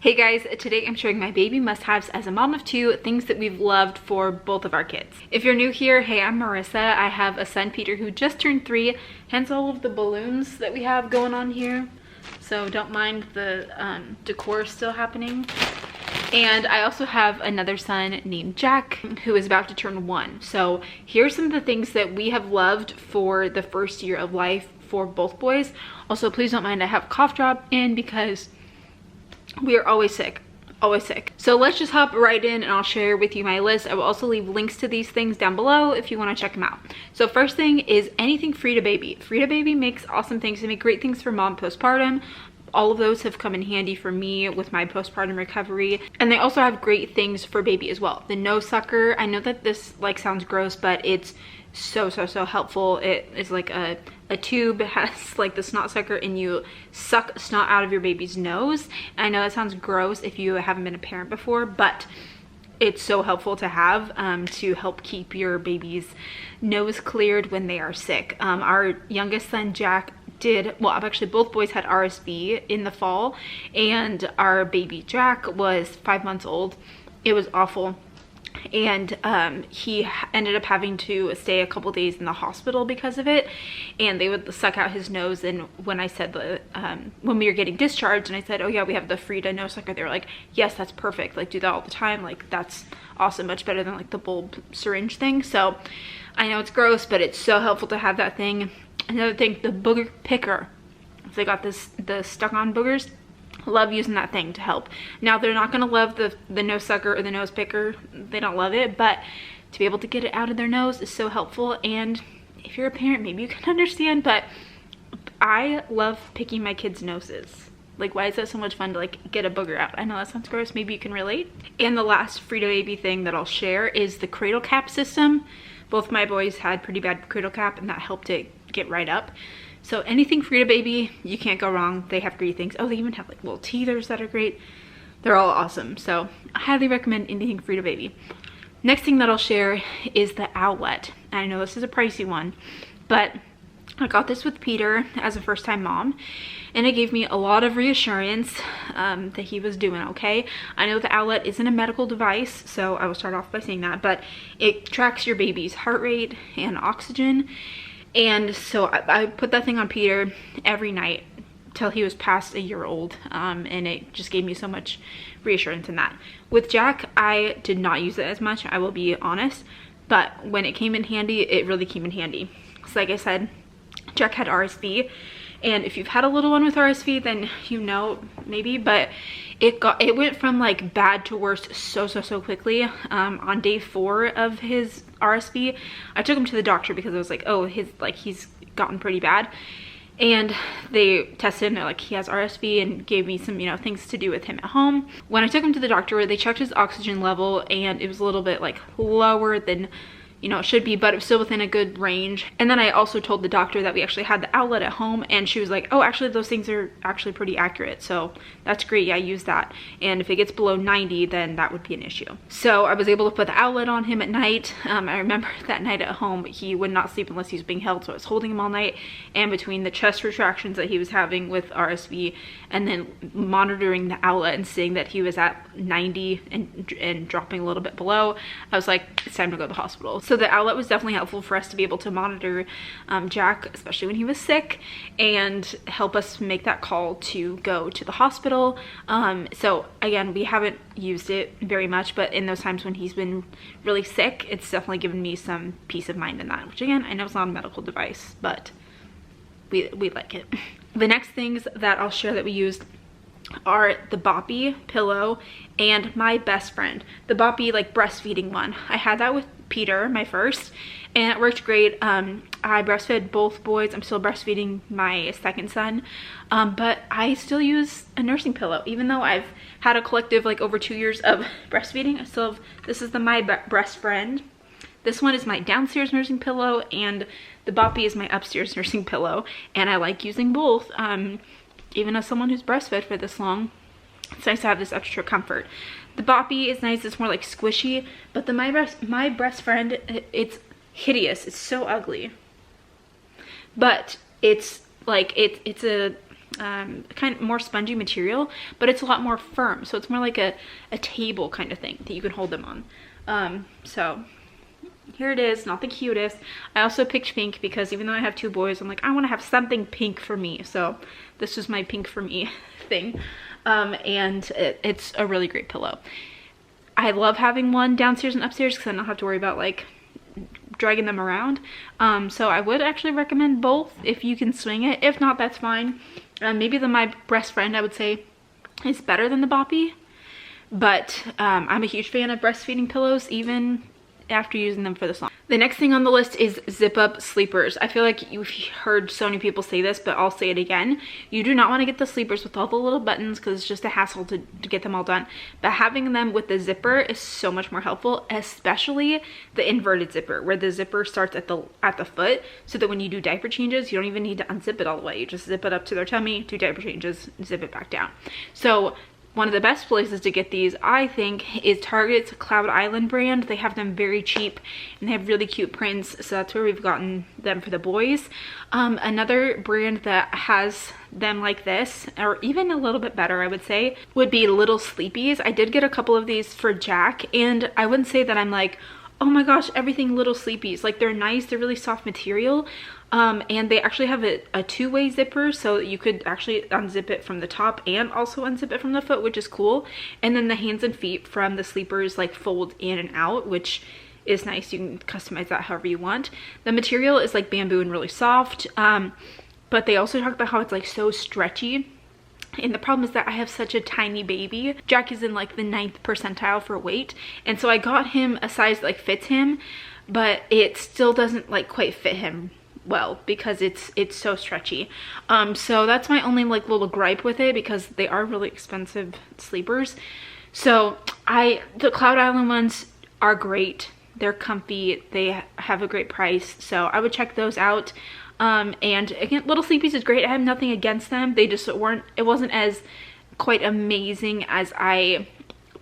Hey guys, today I'm showing my baby must-haves as a mom of two, things that we've loved for both of our kids. If you're new here, hey, I'm Marissa. I have a son, Peter, who just turned 3, hence all of the balloons that we have going on here. So don't mind the decor still happening. And I also have another son named Jack who is about to turn 1. So here's some of the things that we have loved for the first year of life for both boys. Also, please don't mind I have a cough drop in because we are always sick. So let's just hop right in and I'll share with you my list. I will also leave links to these things down below if you want to check them out. So first thing is anything Frida Baby. Frida Baby makes awesome things. They make great things for mom postpartum. All of those have come in handy for me with my postpartum recovery. And they also have great things for baby as well. The nose sucker, I know that this like sounds gross, but it's so helpful. It is like a tube. It has like the snot sucker and you suck snot out of your baby's nose. And I know that sounds gross if you haven't been a parent before, but it's so helpful to have to help keep your baby's nose cleared when they are sick. Our youngest son, Jack, actually both boys had RSV in the fall, and our baby Jack was 5 months old. It was awful. And he ended up having to stay a couple days in the hospital because of it, and they would suck out his nose. And when I said when we were getting discharged and I said, oh yeah, we have the Frida nose sucker, they were like, yes, that's perfect, like do that all the time, like that's awesome, much better than like the bulb syringe thing. So I know it's gross, but it's so helpful to have that thing. Another thing, the booger picker. If they got the stuck on boogers, love using that thing to help. Now they're not gonna love the nose sucker or the nose picker. They don't love it, but to be able to get it out of their nose is so helpful. And if you're a parent, maybe you can understand, but I love picking my kids' noses. Like, why is that so much fun to like get a booger out? I know that sounds gross, maybe you can relate. And the last Frida Baby thing that I'll share is the cradle cap system. Both my boys had pretty bad cradle cap and that helped it get right up. So anything Frida Baby, you can't go wrong. They have great things. Oh, they even have like little teethers that are great. They're all awesome. So I highly recommend anything Frida Baby. Next thing that I'll share is the Owlet. I know this is a pricey one, but I got this with Peter as a first-time mom, and it gave me a lot of reassurance that he was doing okay. I know the Owlet isn't a medical device, so I will start off by saying that, but it tracks your baby's heart rate and oxygen. And so I put that thing on Peter every night till he was past a year old, and it just gave me so much reassurance in that. With Jack, I did not use it as much, I will be honest, but when it came in handy, it really came in handy. So like I said, Jack had RSV, and if you've had a little one with RSV, then you know maybe, but it went from like bad to worse so quickly. On day 4 of his RSV, I took him to the doctor because I was like, oh, he's gotten pretty bad. And they tested and they're like, he has RSV, and gave me some, things to do with him at home. When I took him to the doctor, they checked his oxygen level and it was a little bit like lower than it should be, but it was still within a good range. And then I also told the doctor that we actually had the Owlet at home, and she was like, oh, actually those things are actually pretty accurate, so that's great, yeah, use that. And if it gets below 90, then that would be an issue. So I was able to put the Owlet on him at night. I remember that night at home, he would not sleep unless he was being held, so I was holding him all night, and between the chest retractions that he was having with RSV and then monitoring the Owlet and seeing that he was at 90 and dropping a little bit below, I was like, it's time to go to the hospital. So the Owlet was definitely helpful for us to be able to monitor Jack, especially when he was sick, and help us make that call to go to the hospital. So again, we haven't used it very much, but in those times when he's been really sick, it's definitely given me some peace of mind in that, which again, I know it's not a medical device, but we like it. The next things that I'll share that we used are the Boppy pillow and my best friend, the Boppy like breastfeeding one. I had that with Peter, my first, and it worked great. I breastfed both boys. I'm still breastfeeding my second son, but I still use a nursing pillow. Even though I've had a collective like over 2 years of breastfeeding, I still have, this is the My Breast Friend. This one is my downstairs nursing pillow, and the Boppy is my upstairs nursing pillow, and I like using both. Even as someone who's breastfed for this long, it's nice to have this extra comfort. The Boppy is nice, it's more like squishy, but the My Breast Friend, it's hideous, it's so ugly. But it's like, it's a kind of more spongy material, but it's a lot more firm. So it's more like a table kind of thing that you can hold them on. So here it is, not the cutest. I also picked pink because even though I have 2 boys, I'm like, I want to have something pink for me. So this is my pink for me thing. And it's a really great pillow. I love having one downstairs and upstairs because I don't have to worry about like dragging them around. So I would actually recommend both if you can swing it. If not, that's fine. Maybe my best friend, I would say, is better than the Boppy. But I'm a huge fan of breastfeeding pillows, even after using them for this long. The next thing on the list is zip up sleepers. I feel like you've heard so many people say this, but I'll say it again. You do not want to get the sleepers with all the little buttons because it's just a hassle to get them all done. But having them with the zipper is so much more helpful, especially the inverted zipper, where the zipper starts at the foot, so that when you do diaper changes, you don't even need to unzip it all the way. You just zip it up to their tummy, do diaper changes, zip it back down. So one of the best places to get these, I think, is Target's Cloud Island brand. They have them very cheap and they have really cute prints. So that's where we've gotten them for the boys. Another brand that has them like this, or even a little bit better, I would say, would be Little Sleepies. I did get a couple of these for Jack, and I wouldn't say that I'm like, oh my gosh, everything Little Sleepies. Like, they're nice, they're really soft material. And they actually have a two-way zipper, so you could actually unzip it from the top and also unzip it from the foot, which is cool. And then the hands and feet from the sleepers like fold in and out, which is nice. You can customize that however you want. The material is like bamboo and really soft, but they also talk about how it's like so stretchy. And the problem is that I have such a tiny baby. Jack is in like the 9th percentile for weight, and so I got him a size that like fits him, but it still doesn't like quite fit him well because it's so stretchy. So that's my only like little gripe with it, because they are really expensive sleepers. So the Cloud Island ones are great. They're comfy, they have a great price, so I would check those out. And again, Little Sleepies is great. I have nothing against them. They just it wasn't as quite amazing as I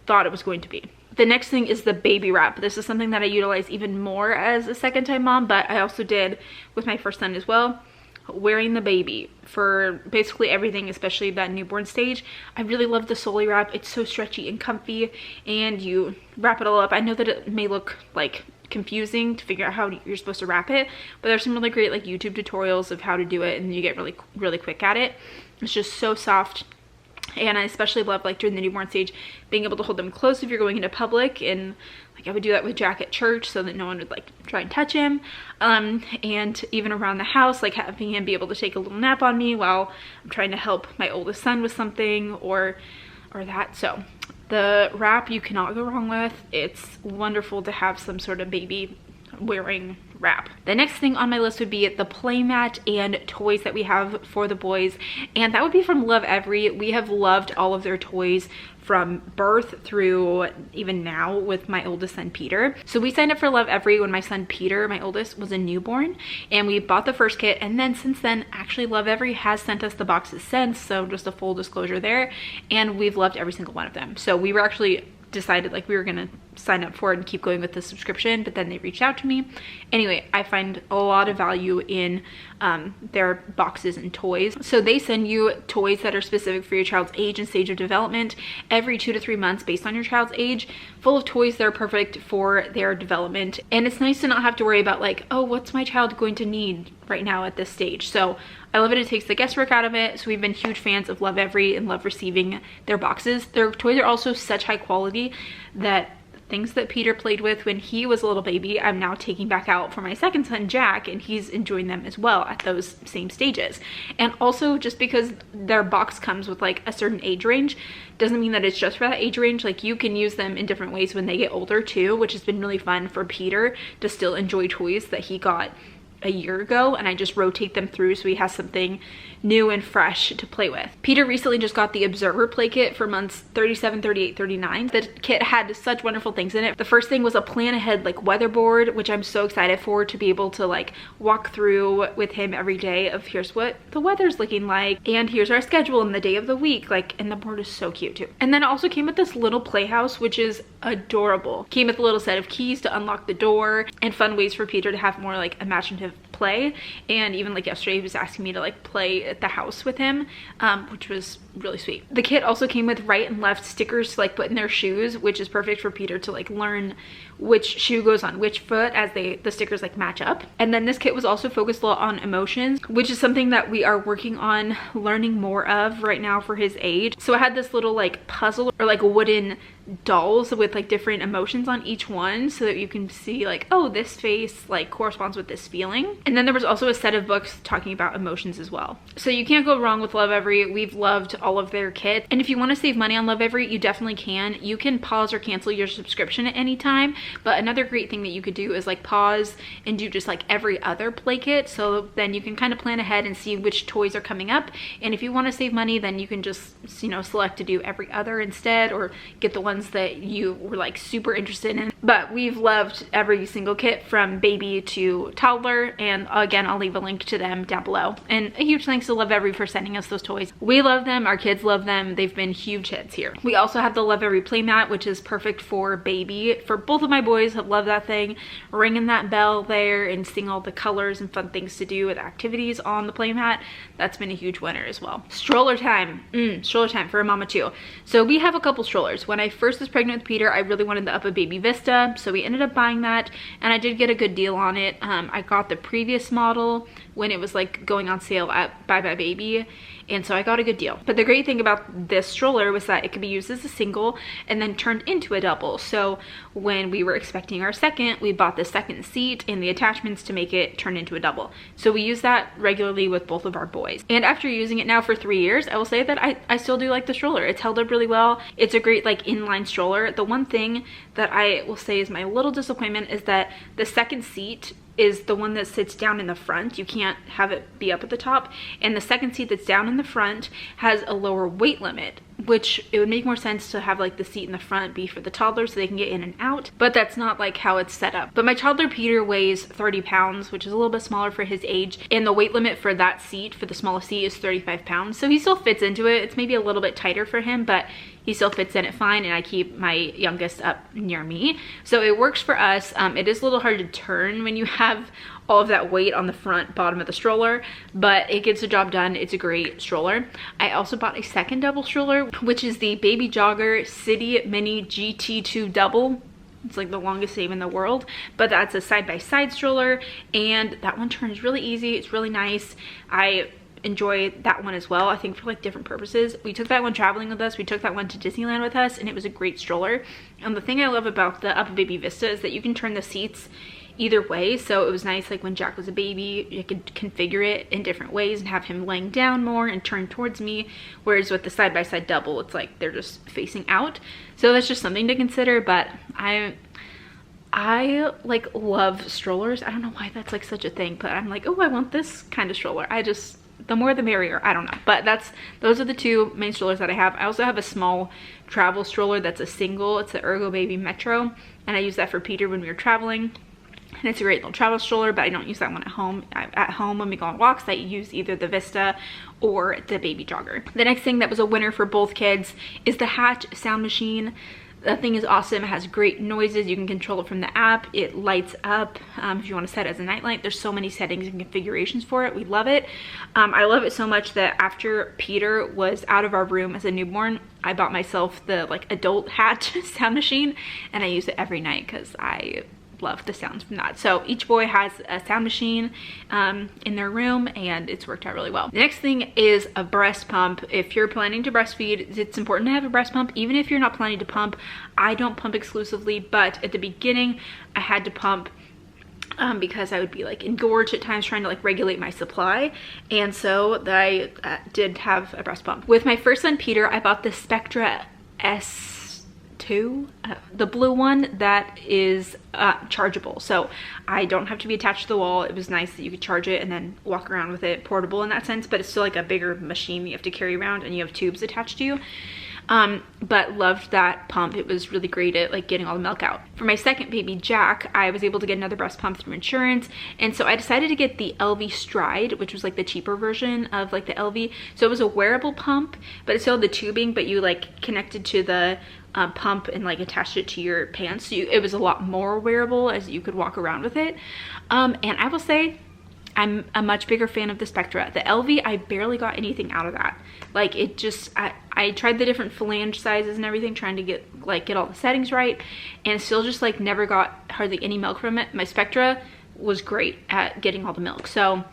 thought it was going to be. The next thing is the baby wrap. This is something that I utilize even more as a second-time mom, but I also did with my first son as well. Wearing the baby for basically everything, especially that newborn stage. I really love the Soli wrap. It's so stretchy and comfy, and you wrap it all up. I know that it may look like confusing to figure out how you're supposed to wrap it, but there's some really great like YouTube tutorials of how to do it, and you get really quick at it. It's just so soft. And I especially love, like, during the newborn stage, being able to hold them close if you're going into public. And like, I would do that with Jack at church so that no one would like try and touch him. And even around the house, like having him be able to take a little nap on me while I'm trying to help my oldest son with something or that. So the wrap you cannot go wrong with. It's wonderful to have some sort of baby wearing wrap. The next thing on my list would be the playmat and toys that we have for the boys, and that would be from Lovevery. We have loved all of their toys from birth through even now with my oldest son Peter. So we signed up for Lovevery when my son Peter, my oldest, was a newborn, and we bought the first kit, and then since then actually Lovevery has sent us the boxes since, so just a full disclosure there, and we've loved every single one of them. So we were actually decided like we were gonna sign up for it and keep going with the subscription, but then they reached out to me. Anyway, I find a lot of value in their boxes and toys. So they send you toys that are specific for your child's age and stage of development every 2 to 3 months based on your child's age, full of toys that are perfect for their development. And it's nice to not have to worry about like, oh, what's my child going to need right now at this stage? So I love it. It takes the guesswork out of it. So we've been huge fans of Lovevery and love receiving their boxes. Their toys are also such high quality that things that Peter played with when he was a little baby, I'm now taking back out for my second son, Jack, and he's enjoying them as well at those same stages. And also, just because their box comes with like a certain age range doesn't mean that it's just for that age range. Like, you can use them in different ways when they get older too, which has been really fun for Peter to still enjoy toys that he got a year ago, and I just rotate them through so he has something new and fresh to play with. Peter recently just got the Observer play kit for months 37, 38, 39. The kit had such wonderful things in it. The first thing was a plan ahead like weather board, which I'm so excited for, to be able to like walk through with him every day of here's what the weather's looking like and here's our schedule and the day of the week, like, and the board is so cute too. And then it also came with this little playhouse, which is adorable. Came with a little set of keys to unlock the door and fun ways for Peter to have more like imaginative play. And even like yesterday, he was asking me to like play at the house with him, which was really sweet. The kit also came with right and left stickers to like put in their shoes, which is perfect for Peter to like learn which shoe goes on which foot as the stickers like match up. And then this kit was also focused a lot on emotions, which is something that we are working on learning more of right now for his age. So I had this little like puzzle or like wooden dolls with like different emotions on each one, so that you can see like, oh, this face like corresponds with this feeling. And then there was also a set of books talking about emotions as well. So you can't go wrong with Lovevery. We've loved all of their kits, and if you want to save money on Lovevery, you definitely can. You can pause or cancel your subscription at any time, but another great thing that you could do is like pause and do just like every other play kit, so then you can kind of plan ahead and see which toys are coming up. And if you want to save money, then you can just, you know, select to do every other instead, or get the ones that you were like super interested in. But we've loved every single kit from baby to toddler, and again, I'll leave a link to them down below. And a huge thanks to Lovevery for sending us those toys. We love them, our kids love them, they've been huge hits here. We also have the Lovevery playmat, which is perfect for baby. For both of my boys, have loved that thing, ringing that bell there and seeing all the colors and fun things to do with activities on the playmat. That's been a huge winner as well. Stroller time. Stroller time for a mama too. So we have a couple strollers. When I first was pregnant with Peter, I really wanted the Up Baby Vista, so we ended up buying that, and I did get a good deal on it. I got the previous model when it was like going on sale at Bye Bye Baby, and so I got a good deal. But the great thing about this stroller was that it could be used as a single and then turned into a double. So when we were expecting our second, we bought the second seat and the attachments to make it turn into a double. So we use that regularly with both of our boys. And after using it now for 3 years, I will say that I still do like the stroller. It's held up really well. It's a great like inline stroller. The one thing that I will say is my little disappointment is that the second seat is the one that sits down in the front. You can't have it be up at the top, and the second seat that's down in the front has a lower weight limit, which it would make more sense to have like the seat in the front be for the toddler so they can get in and out, but that's not like how it's set up. But my toddler Peter weighs 30 pounds, which is a little bit smaller for his age, and the weight limit for that seat, for the smallest seat, is 35 pounds. So he still fits into it. It's maybe a little bit tighter for him, but he still fits in it fine, and I keep my youngest up near me. So it works for us. It is a little hard to turn when you have all of that weight on the front bottom of the stroller, but it gets the job done. It's a great stroller. I also bought a second double stroller, which is the Baby Jogger City Mini GT2 Double. It's like the longest name in the world, but that's a side-by-side stroller, and that one turns really easy. It's really nice. I enjoy that one as well, I think, for like different purposes. We took that one traveling with us, we took that one to Disneyland with us, and it was a great stroller. And the thing I love about the Up Baby Vista is that you can turn the seats either way. So it was nice, like when Jack was a baby, you could configure it in different ways and have him laying down more and turn towards me, whereas with the side-by-side double, it's like they're just facing out. So that's just something to consider. But I like love strollers. I don't know why that's like such a thing, but I'm like, oh, I want this kind of stroller. The more the merrier, I don't know. But those are the two main strollers that I have. I also have a small travel stroller that's a single. It's the Ergo Baby Metro, and I use that for Peter when we were traveling. And it's a great little travel stroller, but I don't use that one at home. At home, when we go on walks, I use either the Vista or the Baby Jogger. The next thing that was a winner for both kids is the Hatch sound machine. That thing is awesome. It has great noises. You can control it from the app. It lights up if you want to set it as a nightlight. There's so many settings and configurations for it. We love it. I love it so much that after Peter was out of our room as a newborn, I bought myself the like adult Hatch sound machine, and I use it every night because I love the sounds from that. So each boy has a sound machine in their room, and it's worked out really well. The next thing is a breast pump. If you're planning to breastfeed, it's important to have a breast pump. Even if you're not planning to pump, I don't pump exclusively, but at the beginning I had to pump because I would be like engorged at times trying to like regulate my supply, and so I did have a breast pump. With my first son Peter, I bought the Spectra S2, the blue one that is chargeable, so I don't have to be attached to the wall. It was nice that you could charge it and then walk around with it, portable in that sense, but it's still like a bigger machine you have to carry around, and you have tubes attached to you. But loved that pump. It was really great at like getting all the milk out. For my second baby Jack, I was able to get another breast pump through insurance, and so I decided to get the LV Stride, which was like the cheaper version of like the LV. So it was a wearable pump, but it still had the tubing, but you like connected to the pump and like attached it to your pants. So it was a lot more wearable, as you could walk around with it. And I will say, I'm a much bigger fan of the Spectra. The LV, I barely got anything out of that. Like it just, I tried the different phalange sizes and everything, trying to get all the settings right, and still just like never got hardly any milk from it. My Spectra was great at getting all the milk. So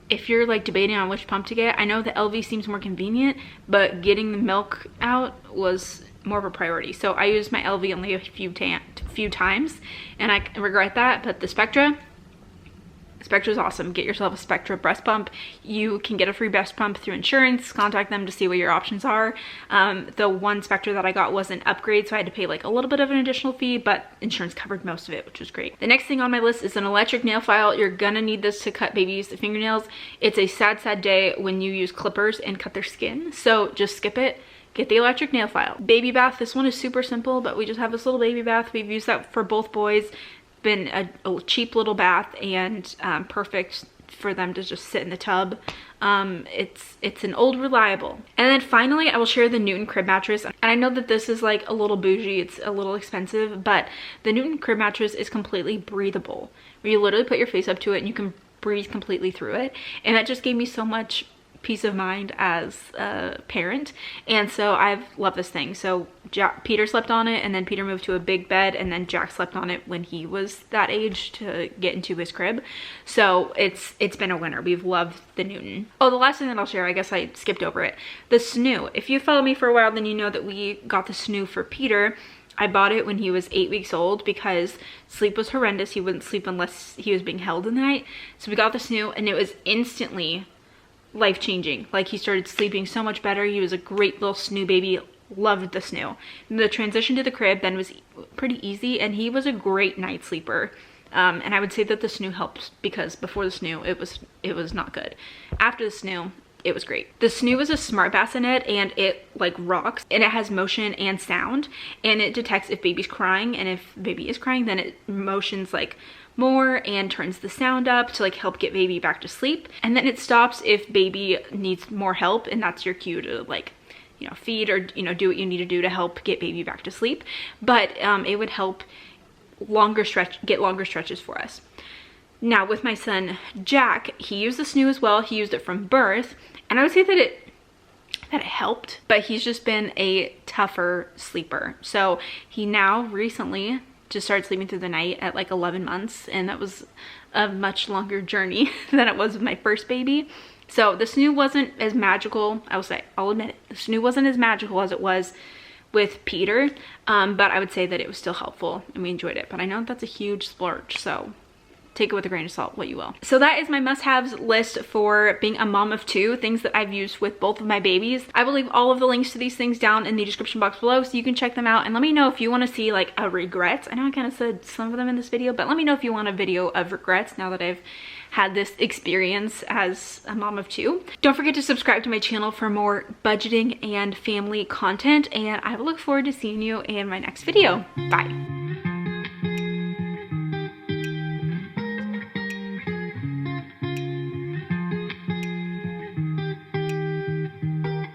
if you're like debating on which pump to get, I know the LV seems more convenient, but getting the milk out was more of a priority. So I used my LV only a few times, and I regret that. But the Spectra is awesome. Get yourself a Spectra breast pump. You can get a free breast pump through insurance. Contact them to see what your options are. The one Spectra that I got was an upgrade, so I had to pay like a little bit of an additional fee, but insurance covered most of it, which was great. The next thing on my list is an electric nail file. You're gonna need this to cut babies' fingernails. It's a sad, sad day when you use clippers and cut their skin, so just skip it. Get the electric nail file. Baby bath, this one is super simple, but we just have this little baby bath. We've used that for both boys. Been a cheap little bath, and perfect for them to just sit in the tub. It's an old reliable. And then finally, I will share the Newton crib mattress. And I know that this is like a little bougie, it's a little expensive, but the Newton crib mattress is completely breathable, where you literally put your face up to it and you can breathe completely through it. And that just gave me so much peace of mind as a parent, and so I've loved this thing. So Peter slept on it, and then Peter moved to a big bed, and then Jack slept on it when he was that age to get into his crib. So it's been a winner. We've loved the Newton. Oh, the last thing that I'll share, I guess I skipped over it, the Snoo. If you follow me for a while, then you know that we got the Snoo for Peter. I bought it when he was 8 weeks old because sleep was horrendous. He wouldn't sleep unless he was being held in the night. So we got the Snoo, and it was instantly life-changing. Like, he started sleeping so much better. He was a great little Snoo baby. Loved the Snoo. The transition to the crib then was pretty easy, and he was a great night sleeper. And I would say that the Snoo helps, because before the Snoo it was not good. After the Snoo, it was great. The Snoo is a smart bassinet, and it like rocks, and it has motion and sound, and it detects if baby's crying, and if baby is crying, then it motions like more and turns the sound up to like help get baby back to sleep. And then it stops if baby needs more help, and that's your cue to like, you know, feed or, you know, do what you need to do to help get baby back to sleep. But it would help get longer stretches for us. Now with my son Jack, he used the Snoo as well. He used it from birth, and I would say that it helped, but he's just been a tougher sleeper. So he now recently just started sleeping through the night at like 11 months, and that was a much longer journey than it was with my first baby. So the Snoo wasn't as magical, I'll admit it. The Snoo wasn't as magical as it was with Peter, but I would say that it was still helpful, and we enjoyed it. But I know that's a huge splurge, so take it with a grain of salt, what you will. So that is my must-haves list for being a mom of two, things that I've used with both of my babies. I will leave all of the links to these things down in the description box below, so you can check them out, and let me know if you want to see like a regrets. I know I kind of said some of them in this video, but let me know if you want a video of regrets now that I've had this experience as a mom of two. Don't forget to subscribe to my channel for more budgeting and family content, and I will look forward to seeing you in my next video. Bye.